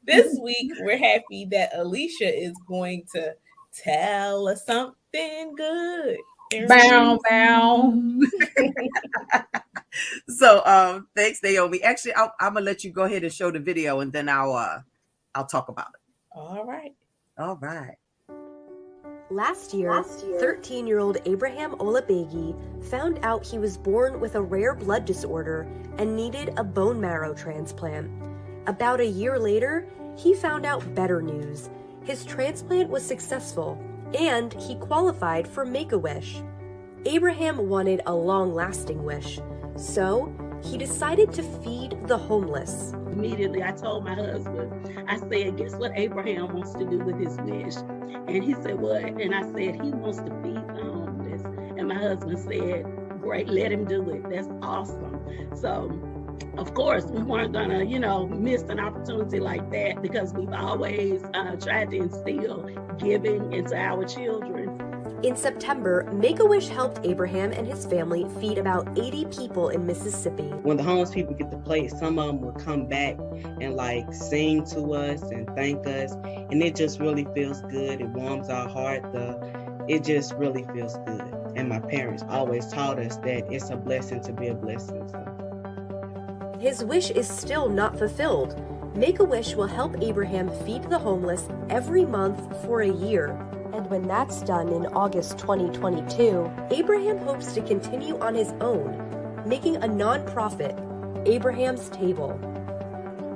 This week, we're happy that Alisha is going to tell us something good. Bow, bow. So thanks, Naomi. Actually, I'm gonna let you go ahead and show the video, and then I'll talk about it. All right. All right. Last year, 13-year-old Abraham Olabegi found out he was born with a rare blood disorder and needed a bone marrow transplant. About a year later, he found out better news. His transplant was successful, and he qualified for Make-A-Wish. Abraham wanted a long-lasting wish, so he decided to feed the homeless. Immediately, I told my husband, I said, guess what Abraham wants to do with his wish? And he said, what? And I said, he wants to feed the homeless. And my husband said, great, let him do it. That's awesome. So, of course, we weren't gonna, miss an opportunity like that because we've always tried to instill giving into our children. In September, Make-A-Wish helped Abraham and his family feed about 80 people in Mississippi. When the homeless people get the plate, some of them will come back and sing to us and thank us. And it just really feels good. It warms our heart. It just really feels good. And my parents always taught us that it's a blessing to be a blessing. So. His wish is still not fulfilled. Make-A-Wish will help Abraham feed the homeless every month for a year. And when that's done in August 2022, Abraham hopes to continue on his own, making a nonprofit, Abraham's Table.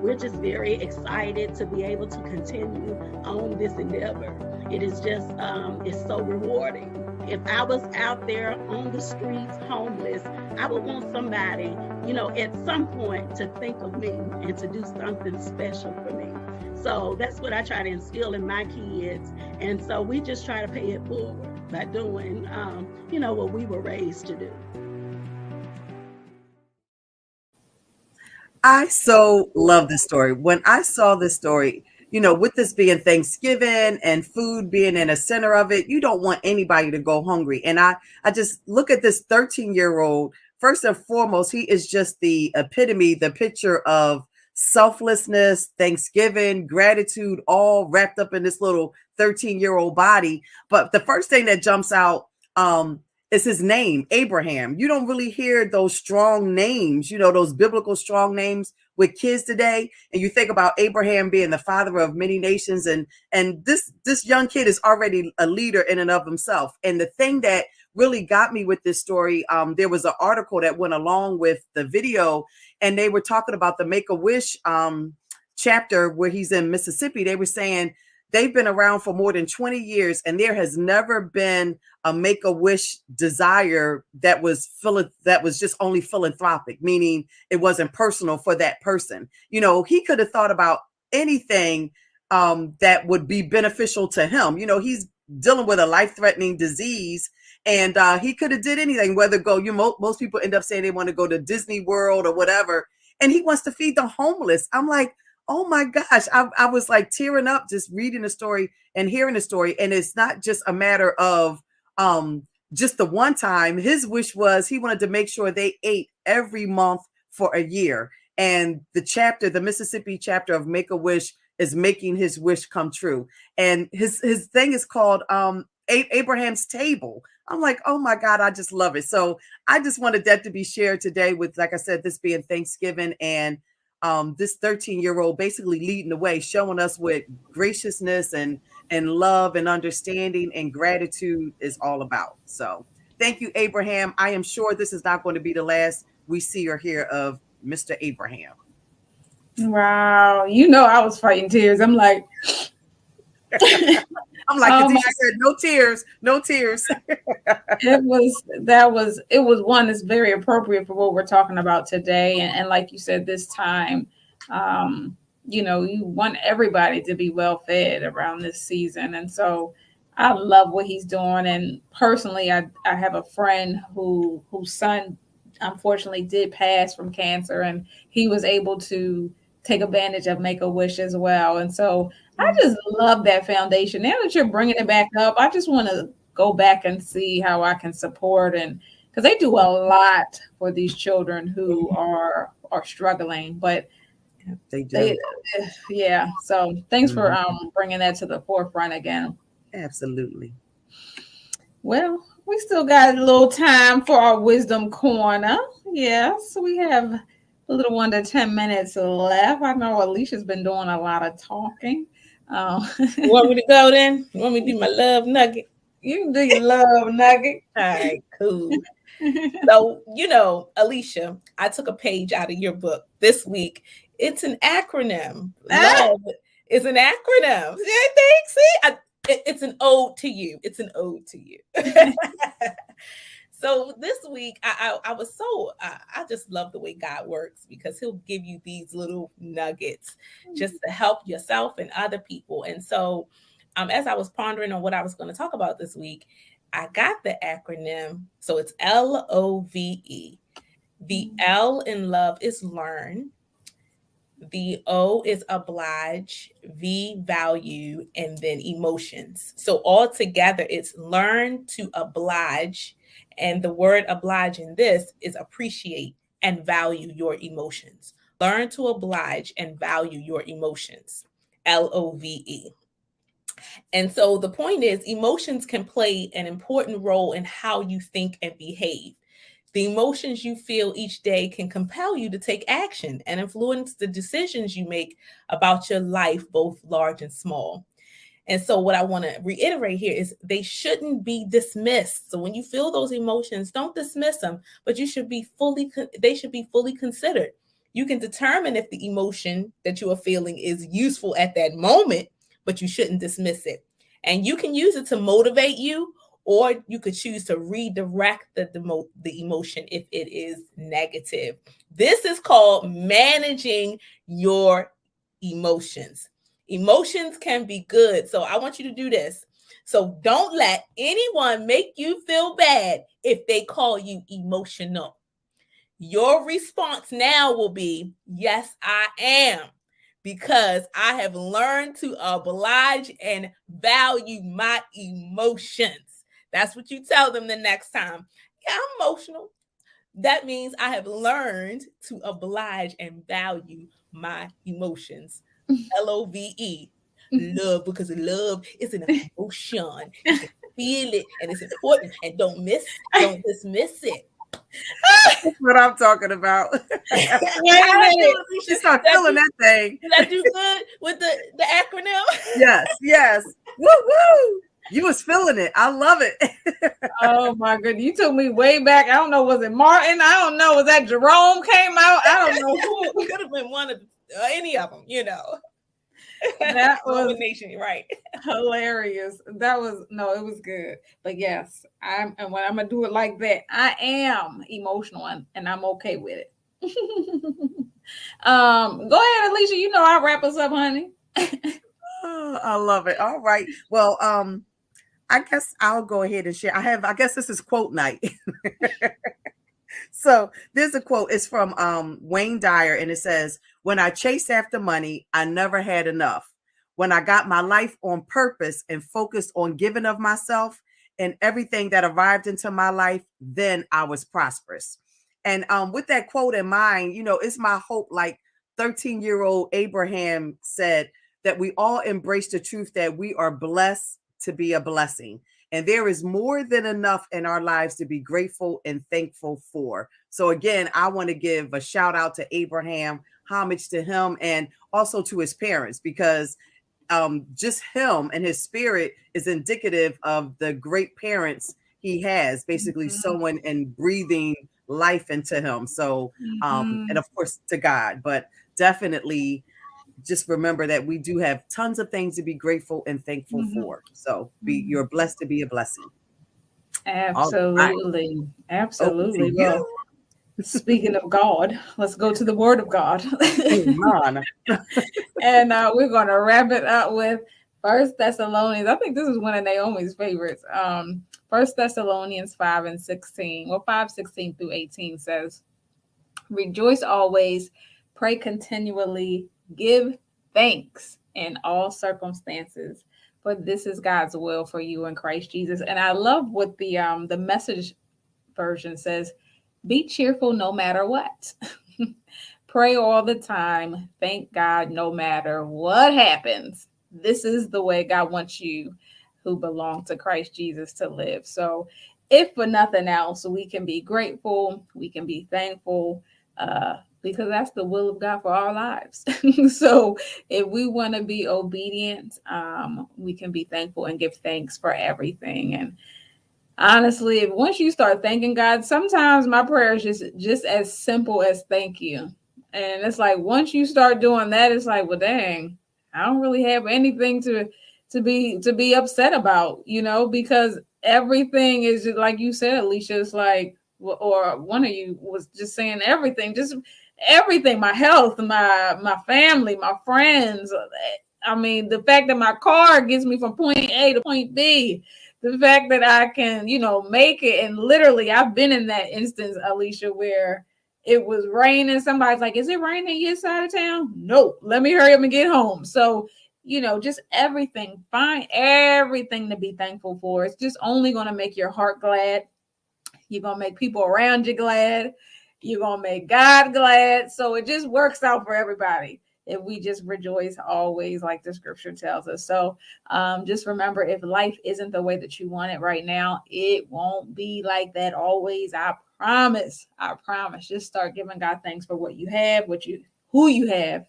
We're just very excited to be able to continue on this endeavor. It is just, it's so rewarding. If I was out there on the streets homeless, I would want somebody, at some point to think of me and to do something special for me. So that's what I try to instill in my kids. And so we just try to pay it forward by doing, what we were raised to do. I so love this story. When I saw this story, with this being Thanksgiving and food being in the center of it, you don't want anybody to go hungry. And I just look at this 13-year-old. First and foremost, he is just the epitome, the picture of selflessness, Thanksgiving, gratitude, all wrapped up in this little 13-year-old body. But the first thing that jumps out is his name, Abraham. You don't really hear those strong names, those biblical strong names with kids today. And you think about Abraham being the father of many nations, and this young kid is already a leader in and of himself. And the thing that really got me with this story, there was an article that went along with the video, and they were talking about the Make-A-Wish chapter where he's in Mississippi. They were saying they've been around for more than 20 years, and there has never been a Make-A-Wish desire that was just only philanthropic, meaning it wasn't personal for that person. He could have thought about anything that would be beneficial to him. He's dealing with a life-threatening disease, and he could have did anything, whether most people end up saying they want to go to Disney World or whatever, and he wants to feed the homeless. I'm like, oh my gosh, I was like tearing up just reading the story and hearing the story. And it's not just a matter of just the one time. His wish was he wanted to make sure they ate every month for a year. And the Mississippi chapter of Make-A-Wish is making his wish come true. And his thing is called Abraham's Table. I'm like, oh my God, I just love it. So I just wanted that to be shared today with, like I said, this being Thanksgiving, and this 13-year-old basically leading the way, showing us what graciousness and love and understanding and gratitude is all about. So thank you, Abraham. I am sure this is not going to be the last we see or hear of Mr. Abraham. Wow. You know, I was fighting tears. I'm like, Kadesha said, no tears, no tears. it was one that's very appropriate for what we're talking about today. And like you said, this time, you know, you want everybody to be well fed around this season. And so I love what he's doing. And personally, I have a friend whose son unfortunately did pass from cancer, and he was able to take advantage of Make-A-Wish as well. And so I just love that foundation. Now that you're bringing it back up, I just want to go back and see how I can support, and because they do a lot for these children who are struggling, but they do. Yeah. So thanks for bringing that to the forefront again. Absolutely. Well, we still got a little time for our wisdom corner. Yes, we have a little under 10 minutes left. I know Alicia's been doing a lot of talking. You want me to go then? You want me to do my love nugget? You can do your love nugget. All right, cool. So, you know, Alisha, I took a page out of your book this week. It's an acronym. Love is an acronym. Thanks. See, it's an ode to you. It's an ode to you. So this week, I was so, I just love the way God works, because he'll give you these little nuggets just to help yourself and other people. And so as I was pondering on what I was going to talk about this week, I got the acronym. So it's LOVE. The L in love is learn. The O is oblige, V value, and then emotions. So all together, it's learn to oblige. And the word oblige in this is appreciate and value your emotions. Learn to oblige and value your emotions. LOVE. And so the point is, emotions can play an important role in how you think and behave. The emotions you feel each day can compel you to take action and influence the decisions you make about your life, both large and small. And so what I want to reiterate here is they shouldn't be dismissed. So when you feel those emotions, don't dismiss them, but they should be fully considered. You can determine if the emotion that you are feeling is useful at that moment, but you shouldn't dismiss it. And you can use it to motivate you, or you could choose to redirect the emotion if it is negative. This is called managing your emotions. Emotions can be good. So I want you to do this. So don't let anyone make you feel bad if they call you emotional. Your response now will be, yes, I am, because I have learned to oblige and value my emotions. That's what you tell them the next time. Yeah, I'm emotional. That means I have learned to oblige and value my emotions. LOVE. Love, because love is an emotion. You can feel it, and it's important. And don't dismiss it. That's what I'm talking about. She started feeling that thing. Did I do good with the acronym? Yes. Woo woo. You was feeling it. I love it. Oh my goodness. You took me way back. I don't know. Was it Martin? I don't know. Was that Jerome came out? I don't know who. It could have been one of any of them, you know. That was right. Hilarious. It was good. But yes, and when I'm gonna do it like that, I am emotional and I'm okay with it. Go ahead, Alisha. You know I'll wrap us up, honey. Oh, I love it. All right. Well, I guess I'll go ahead and share. I guess this is quote night. So there's a quote. It's from Wayne Dyer, and it says, When I chased after money, I never had enough. When I got my life on purpose and focused on giving of myself and everything that arrived into my life, then I was prosperous. And with that quote in mind, it's my hope, like 13-year-old Abraham said, that we all embrace the truth that we are blessed to be a blessing. And there is more than enough in our lives to be grateful and thankful for. So again, I want to give a shout out to Abraham, homage to him, and also to his parents, because just him and his spirit is indicative of the great parents he has, basically sowing and breathing life into him. So, and of course to God, but definitely just remember that we do have tons of things to be grateful and thankful for. So you're blessed to be a blessing. Absolutely. Right. Absolutely. Well, speaking of God, let's go to the Word of God. And we're going to wrap it up with First Thessalonians. I think this is one of Naomi's favorites. First Thessalonians 5:16. Well, 5:16 through 18 says, "Rejoice always, pray continually, give thanks in all circumstances, for this is God's will for you in Christ Jesus." And I love what the Message version says, "Be cheerful no matter what." Pray all the time. Thank God no matter what happens. This is the way God wants you who belong to Christ Jesus to live. So if for nothing else, we can be grateful, we can be thankful, because that's the will of God for our lives. So if we want to be obedient, we can be thankful and give thanks for everything. And honestly, if once you start thanking God, sometimes my prayer is just as simple as thank you. And it's like once you start doing that, it's like, well, dang, I don't really have anything to be upset about, because everything is just, like you said, Alisha, it's like, or one of you was just saying everything, my health, my family, my friends. I mean, the fact that my car gets me from point A to point B, the fact that I can, make it. And literally, I've been in that instance, Alisha, where it was raining. Somebody's like, "Is it raining your side of town?" No, let me hurry up and get home. So, just everything, find everything to be thankful for. It's just only going to make your heart glad. You're going to make people around you glad. You're going to make God glad. So it just works out for everybody if we just rejoice always, like the scripture tells us. So just remember, if life isn't the way that you want it right now, it won't be like that always. I promise. Just start giving God thanks for what you have, who you have.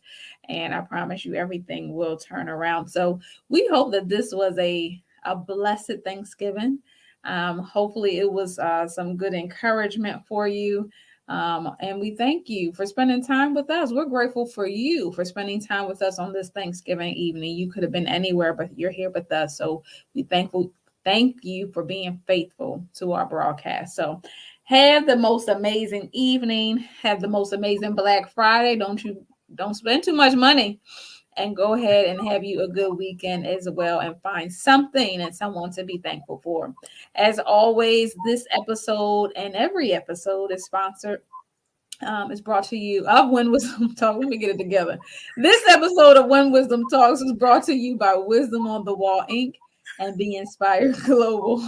And I promise you everything will turn around. So we hope that this was a blessed Thanksgiving. Hopefully it was some good encouragement for you. And we thank you for spending time with us. We're grateful for you for spending time with us on this Thanksgiving evening. You could have been anywhere, but you're here with us. So we thank you for being faithful to our broadcast. So have the most amazing evening. Have the most amazing Black Friday. Don't spend too much money. And go ahead and have you a good weekend as well, and find something and someone to be thankful for. As always, this episode and every episode is sponsored. Is brought to you of When Wisdom Talks. Let me get it together. This episode of When Wisdom Talks is brought to you by Wisdom on the Wall, Inc. and Be Inspired Global.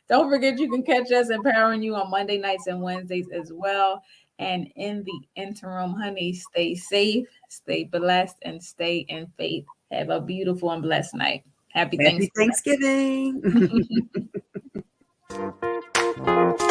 Don't forget, you can catch us empowering you on Monday nights and Wednesdays as well. And in the interim, honey, stay safe, stay blessed, and stay in faith. Have a beautiful and blessed night. Happy Thanksgiving. Thanksgiving.